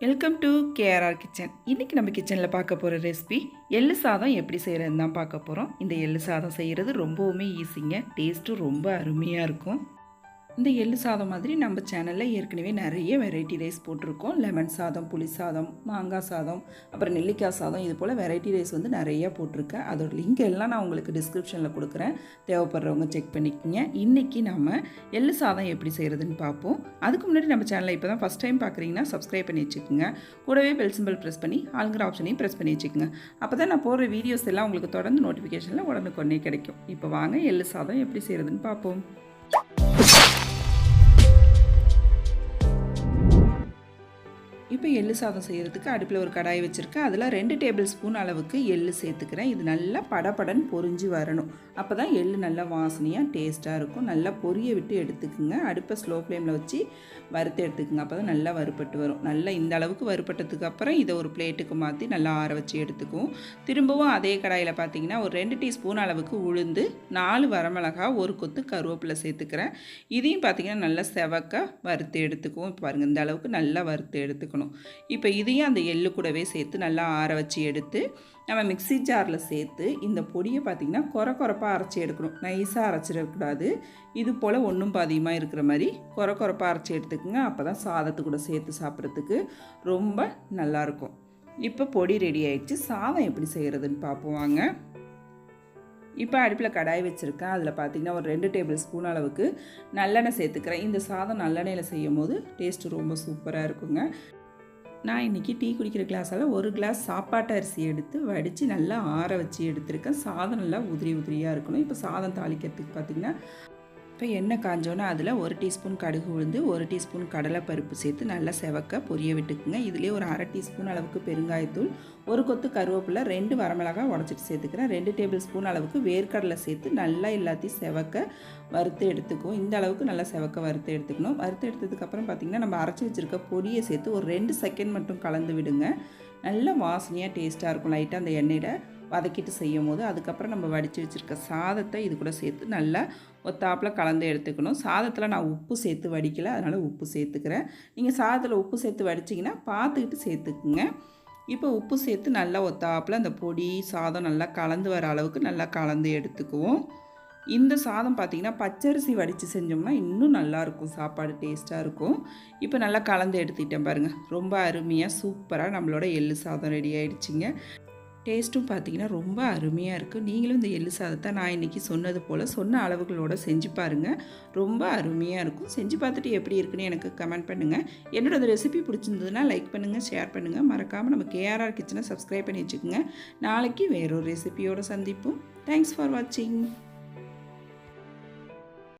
Welcome to KRR kitchen. இன்றைக்கி நம்ம கிச்சனில் பார்க்க போகிற ரெசிபி எள்ளு சாதம் எப்படி செய்கிறதுன்னு தான் பார்க்க போகிறோம். இந்த எள்ளு சாதம் செய்கிறது ரொம்பவுமே ஈஸிங்க. டேஸ்ட்டும் ரொம்ப அருமையாக இருக்கும். இந்த எள்ளு சாதம் மாதிரி நம்ம சேனலில் ஏற்கனவே நிறைய வெரைட்டி ரைஸ் போட்டிருக்கோம். லெமன் சாதம், புளி சாதம், மாங்காய் சாதம், அப்புறம் நெல்லிக்காய் சாதம், இது போல் வெரைட்டி ரைஸ் வந்து நிறையா போட்டிருக்கேன். அதோட லிங்க் எல்லாம் நான் உங்களுக்கு டிஸ்கிரிப்ஷனில் கொடுக்குறேன். தேவைப்படுறவங்க செக் பண்ணிக்கோங்க. இன்றைக்கி நம்ம எள்ளு சாதம் எப்படி செய்கிறதுன்னு பார்ப்போம். அதுக்கு முன்னாடி நம்ம சேனலை இப்போ தான் ஃபஸ்ட் டைம் பார்க்குறீங்கன்னா சப்ஸ்கிரைப் பண்ணி வச்சுக்கோங்க. கூடவே பெல் சிம்பிள் ப்ரெஸ் பண்ணி ஆளுங்கிற ஆப்ஷனையும் ப்ரெஸ் பண்ணி வச்சுக்கோங்க. அப்போ தான் நான் போடுற வீடியோஸ் எல்லாம் உங்களுக்கு தொடர்ந்து நோட்டிஃபிகேஷனில் உடனுக்குடனே கிடைக்கும். இப்போ வாங்க எள்ளு சாதம் எப்படி செய்கிறதுன்னு பார்ப்போம். இப்போ எள்ளு சாதம் செய்கிறதுக்கு அடுப்பில் ஒரு கடாய் வச்சுருக்கேன். அதில் 2 டேபிள் ஸ்பூன் அளவுக்கு எள்ளு சேர்த்துக்கிறேன். இது நல்லா படபடன்னு பொரிஞ்சு வரணும். அப்போ தான் எள்ளு நல்லா வாசனையாக டேஸ்ட்டாக இருக்கும். நல்லா பொரிய விட்டு எடுத்துக்குங்க. அடுப்பை ஸ்லோ ஃப்ளேமில் வச்சு வறுத்து எடுத்துக்குங்க. அப்போ தான் நல்லா வறுபட்டு வரும். நல்லா இந்த அளவுக்கு வறுபட்டதுக்கு அப்புறம் இதை ஒரு பிளேட்டுக்கு மாற்றி நல்லா ஆற வச்சு எடுத்துக்குவோம். திரும்பவும் அதே கடாயில் பார்த்தீங்கன்னா ஒரு 2 டீஸ்பூன் அளவுக்கு உளுந்து, 4 வரமிளகாய், ஒரு கொத்து கருவேப்பிலை சேர்த்துக்கிறேன். இதையும் பார்த்தீங்கன்னா நல்லா செவக்க வறுத்து எடுத்துக்குவோம். இப்போ பாருங்கள், இந்த அளவுக்கு நல்லா வறுத்து எடுத்துக்கணும். இப்போ இதையும் அந்த எள்ளு கூடவே சேர்த்து நல்லா ஆற வச்சு எடுத்து நம்ம மிக்ஸி ஜாரில் சேர்த்து இந்த பொடியை பார்த்திங்கன்னா கொரப்பாக அரைச்சி எடுக்கணும். நைஸாக அரைச்சிடக்கூடாது. இது போல் ஒன்றும் பாதியமாக இருக்கிற மாதிரி கொரப்பாக அரைச்சி எடுத்துக்கோங்க. அப்போ தான் சாதத்து கூட சேர்த்து சாப்பிட்றதுக்கு ரொம்ப நல்லாயிருக்கும். இப்போ பொடி ரெடி ஆகிடுச்சு. சாதம் எப்படி செய்கிறதுன்னு பார்ப்போம் வாங்க. இப்போ அடுப்பில் கடாய் வச்சுருக்கேன். அதில் பார்த்திங்கன்னா ஒரு 2 டேபிள் ஸ்பூன் அளவுக்கு நல்லெண்ணெய் சேர்த்துக்கிறேன். இந்த சாதம் நல்லெண்ணெயில் செய்யும் போது டேஸ்ட்டு ரொம்ப சூப்பராக இருக்குங்க. நான் இன்றைக்கி டீ குடிக்கிற கிளாஸால் 1 கிளாஸ் சாப்பாட்டு அரிசி எடுத்து வடித்து நல்லா ஆற வச்சு எடுத்துருக்கேன். சாதம் நல்லா உதிரியாக இருக்கணும். இப்போ சாதம் தாளிக்கிறதுக்கு பார்த்திங்கன்னா இப்போ எண்ணெய் காஞ்சோன்னா அதில் 1 டீஸ்பூன் கடுகு உளுந்து, 1 டீஸ்பூன் கடலைப்பருப்பு சேர்த்து நல்லா செவக்க பொரிய விட்டுக்குங்க. இதிலே ஒரு 1/2 டீஸ்பூன் அளவுக்கு பெருங்காயத்தூள், ஒரு கொத்து கருவேப்பிலை, 2 வரமிளகாய் உடச்சிட்டு சேர்த்துக்கிறேன். 2 டேபிள் ஸ்பூன் அளவுக்கு வேர்க்கடலை சேர்த்து நல்லா எல்லாத்தையும் செவக்க வறுத்து எடுத்துக்குவோம். இந்த அளவுக்கு நல்லா செவக்க வறுத்து எடுத்துக்கணும். வறுத்து எடுத்ததுக்கப்புறம் பார்த்திங்கன்னா நம்ம அரைச்சி வச்சுருக்க பொடியை சேர்த்து ஒரு 2 செகண்ட் மட்டும் கலந்து விடுங்க. நல்ல வாசனையாக டேஸ்ட்டாக இருக்கும். லைட்டாக அந்த எண்ணெயில் வதக்கிட்டு செய்யும் போது அதுக்கப்புறம் நம்ம வடித்து வச்சுருக்க சாதத்தை இது கூட சேர்த்து நல்லா ஒத்தாப்பில் கலந்து எடுத்துக்கணும். சாதத்தில் நான் உப்பு சேர்த்து வடிக்கலை, அதனால் உப்பு சேர்த்துக்கிறேன். நீங்கள் சாதத்தில் உப்பு சேர்த்து வடிச்சிங்கன்னா பார்த்துக்கிட்டு சேர்த்துக்குங்க. இப்போ உப்பு சேர்த்து நல்லா ஒத்தாப்பில் அந்த பொடி சாதம் நல்லா கலந்து வர அளவுக்கு நல்லா கலந்து எடுத்துக்குவோம். இந்த சாதம் பார்த்திங்கன்னா பச்சரிசி வடித்து செஞ்சோம்னா இன்னும் நல்லாயிருக்கும். சாப்பாடு டேஸ்ட்டாக இருக்கும். இப்போ நல்லா கலந்து எடுத்துக்கிட்டேன் பாருங்கள். ரொம்ப அருமையாக சூப்பராக நம்மளோட எள்ளு சாதம் ரெடி ஆகிடுச்சிங்க. டேஸ்ட்டும் பார்த்திங்கன்னா ரொம்ப அருமையாக இருக்குது. நீங்களும் இந்த எள்ளு சாதத்தை நான் இன்றைக்கி சொன்னது போல் சொன்ன அளவுகளோடு செஞ்சு பாருங்கள். ரொம்ப அருமையாக இருக்கும். செஞ்சு பார்த்துட்டு எப்படி இருக்குன்னு எனக்கு கமெண்ட் பண்ணுங்கள். என்னோட ரெசிபி பிடிச்சிருந்ததுன்னா லைக் பண்ணுங்கள், ஷேர் பண்ணுங்கள். மறக்காமல் நம்ம கேஆர்ஆர் கிச்சனை சப்ஸ்கிரைப் பண்ணி வச்சுக்கோங்க. நாளைக்கு வேறொரு ரெசிபியோடு சந்திப்போம். தேங்க்ஸ் ஃபார் வாட்சிங்.